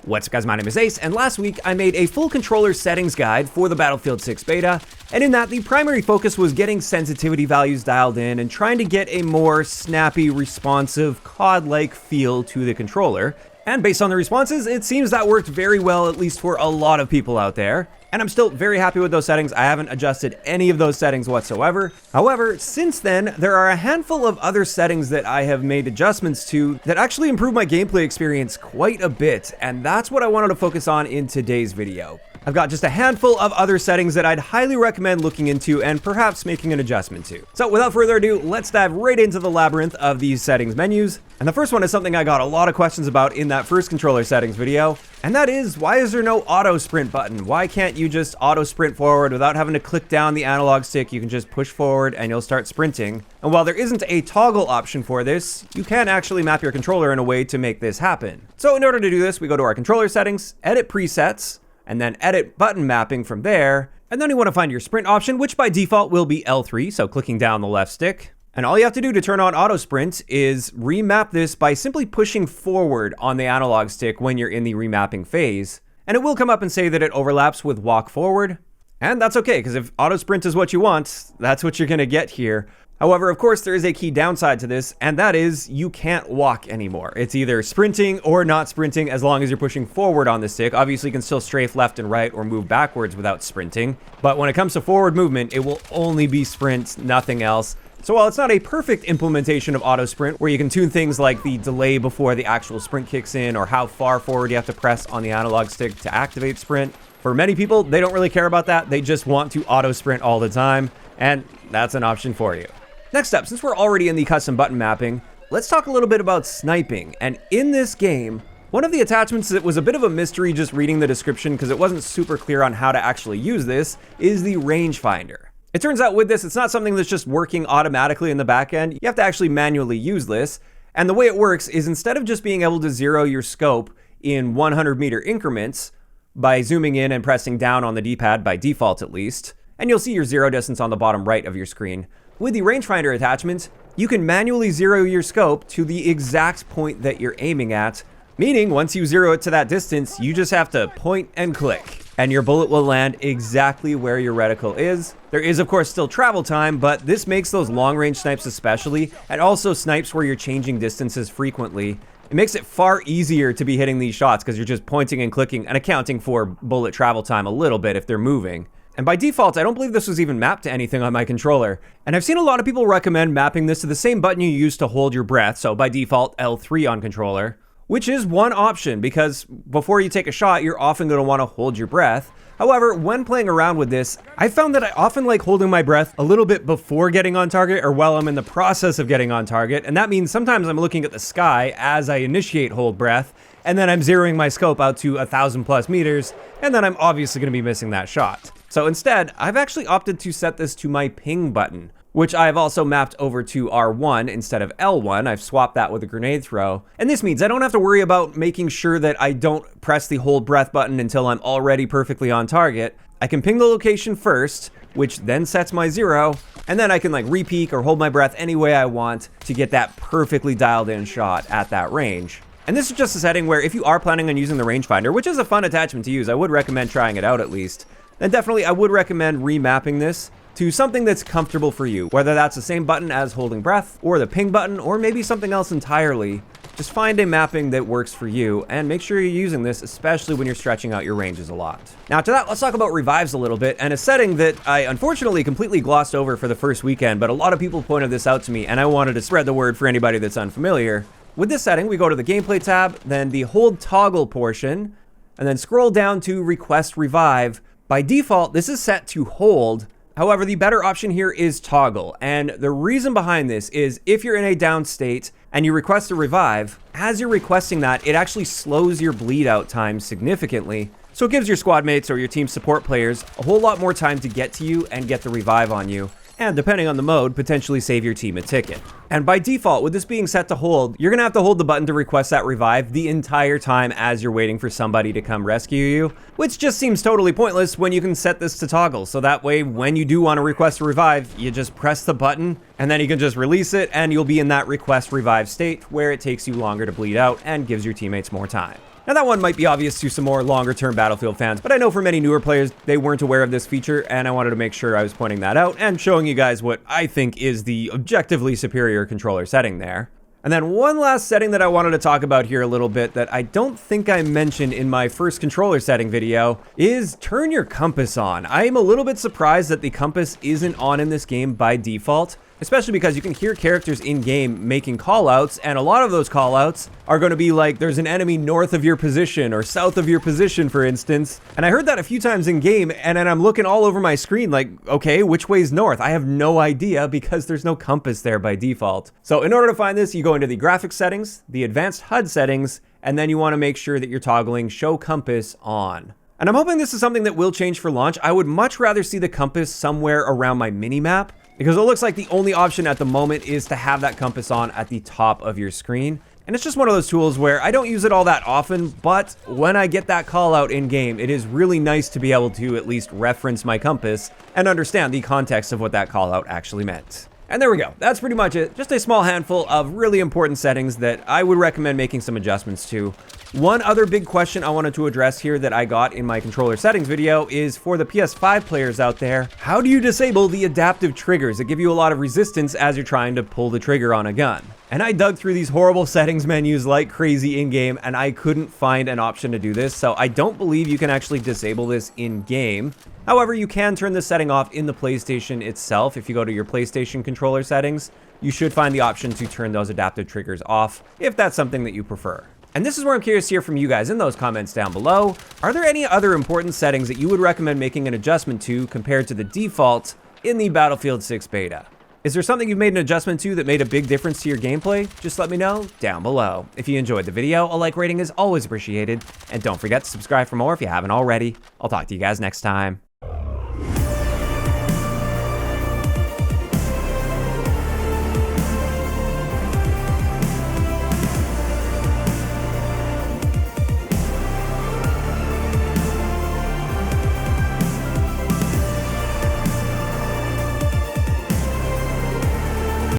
What's up guys, my name is Ace, and last week I made a full controller settings guide for the Battlefield 6 beta, and in that the primary focus was getting sensitivity values dialed in and trying to get a more snappy, responsive, CoD-like feel to the controller. And based on the responses, it seems that worked very well, at least for a lot of people out there. And I'm still very happy with those settings. I haven't adjusted any of those settings whatsoever. However, since then, there are a handful of other settings that I have made adjustments to that actually improve my gameplay experience quite a bit, and that's what I wanted to focus on in today's video. I've got just a handful of other settings that I'd highly recommend looking into and perhaps making an adjustment to. So without further ado, let's dive right into the labyrinth of these settings menus. And the first one is something I got a lot of questions about in that first controller settings video, and that is, why is there no auto sprint button? Why can't you just auto sprint forward without having to click down the analog stick? You can just push forward and you'll start sprinting. And while there isn't a toggle option for this, you can actually map your controller in a way to make this happen. So in order to do this, we go to our controller settings, edit presets, and then edit button mapping from there. And then you want to find your sprint option, which by default will be L3, so clicking down the left stick. And all you have to do to turn on auto sprint is remap this by simply pushing forward on the analog stick when you're in the remapping phase. And it will come up and say that it overlaps with walk forward. And that's okay, because if auto sprint is what you want, that's what you're going to get here. However, of course, there is a key downside to this, and that is you can't walk anymore. It's either sprinting or not sprinting as long as you're pushing forward on the stick. Obviously, you can still strafe left and right or move backwards without sprinting. But when it comes to forward movement, it will only be sprint, nothing else. So while it's not a perfect implementation of auto sprint, where you can tune things like the delay before the actual sprint kicks in or how far forward you have to press on the analog stick to activate sprint, for many people, they don't really care about that. They just want to auto sprint all the time, and that's an option for you. Next up, since we're already in the custom button mapping, let's talk a little bit about sniping. And in this game, one of the attachments that was a bit of a mystery just reading the description because it wasn't super clear on how to actually use this is the rangefinder. It turns out with this, it's not something that's just working automatically in the back end. You have to actually manually use this. And the way it works is instead of just being able to zero your scope in 100-meter increments by zooming in and pressing down on the D-pad by default at least, and you'll see your zero distance on the bottom right of your screen. With the rangefinder attachment, you can manually zero your scope to the exact point that you're aiming at, meaning once you zero it to that distance, you just have to point and click, and your bullet will land exactly where your reticle is. There is, of course, still travel time, but this makes those long-range snipes especially, and also snipes where you're changing distances frequently. It makes it far easier to be hitting these shots because you're just pointing and clicking and accounting for bullet travel time a little bit if they're moving. And by default, I don't believe this was even mapped to anything on my controller. And I've seen a lot of people recommend mapping this to the same button you use to hold your breath, so by default, L3 on controller, which is one option because before you take a shot, you're often going to want to hold your breath. However, when playing around with this, I found that I often like holding my breath a little bit before getting on target or while I'm in the process of getting on target. And that means sometimes I'm looking at the sky as I initiate hold breath, and then I'm zeroing my scope out to 1,000+ meters, and then I'm obviously going to be missing that shot. So instead, I've actually opted to set this to my ping button, which I've also mapped over to R1 instead of L1. I've swapped that with a grenade throw. And this means I don't have to worry about making sure that I don't press the hold breath button until I'm already perfectly on target. I can ping the location first, which then sets my zero, and then I can like re-peek or hold my breath any way I want to get that perfectly dialed in shot at that range. And this is just a setting where if you are planning on using the rangefinder, which is a fun attachment to use, I would recommend trying it out at least, then definitely I would recommend remapping this to something that's comfortable for you, whether that's the same button as holding breath or the ping button or maybe something else entirely. Just find a mapping that works for you and make sure you're using this, especially when you're stretching out your ranges a lot. Now to that, let's talk about revives a little bit, and a setting that I unfortunately completely glossed over for the first weekend, but a lot of people pointed this out to me and I wanted to spread the word for anybody that's unfamiliar. With this setting, we go to the gameplay tab, then the hold toggle portion, and then scroll down to request revive. By default, this is set to hold. However, the better option here is toggle. And the reason behind this is if you're in a down state and you request a revive, as you're requesting that, it actually slows your bleed out time significantly. So it gives your squad mates or your team support players a whole lot more time to get to you and get the revive on you. And depending on the mode, potentially save your team a ticket. And by default, with this being set to hold, you're gonna have to hold the button to request that revive the entire time as you're waiting for somebody to come rescue you, which just seems totally pointless when you can set this to toggle. So that way, when you do want to request a revive, you just press the button and then you can just release it and you'll be in that request revive state where it takes you longer to bleed out and gives your teammates more time. Now that one might be obvious to some more longer-term Battlefield fans, but I know for many newer players, they weren't aware of this feature, and I wanted to make sure I was pointing that out and showing you guys what I think is the objectively superior controller setting there. And then one last setting that I wanted to talk about here a little bit that I don't think I mentioned in my first controller setting video is turn your compass on. I am a little bit surprised that the compass isn't on in this game by default, especially because you can hear characters in-game making callouts, and a lot of those callouts are going to be like, there's an enemy north of your position or south of your position, for instance. And I heard that a few times in-game, and then I'm looking all over my screen like, okay, which way's north? I have no idea because there's no compass there by default. So in order to find this, you go into the graphics settings, the advanced HUD settings, and then you want to make sure that you're toggling show compass on. And I'm hoping this is something that will change for launch. I would much rather see the compass somewhere around my mini-map, because it looks like the only option at the moment is to have that compass on at the top of your screen. And it's just one of those tools where I don't use it all that often, but when I get that call out in game, it is really nice to be able to at least reference my compass and understand the context of what that call out actually meant. And there we go. That's pretty much it. Just a small handful of really important settings that I would recommend making some adjustments to. One other big question I wanted to address here that I got in my controller settings video is for the PS5 players out there, how do you disable the adaptive triggers that give you a lot of resistance as you're trying to pull the trigger on a gun? And I dug through these horrible settings menus like crazy in-game, and I couldn't find an option to do this, so I don't believe you can actually disable this in-game. However, you can turn this setting off in the PlayStation itself. If you go to your PlayStation controller settings, you should find the option to turn those adaptive triggers off if that's something that you prefer. And this is where I'm curious to hear from you guys in those comments down below. Are there any other important settings that you would recommend making an adjustment to compared to the default in the Battlefield 6 beta? Is there something you've made an adjustment to that made a big difference to your gameplay? Just let me know down below. If you enjoyed the video, a like rating is always appreciated. And don't forget to subscribe for more if you haven't already. I'll talk to you guys next time.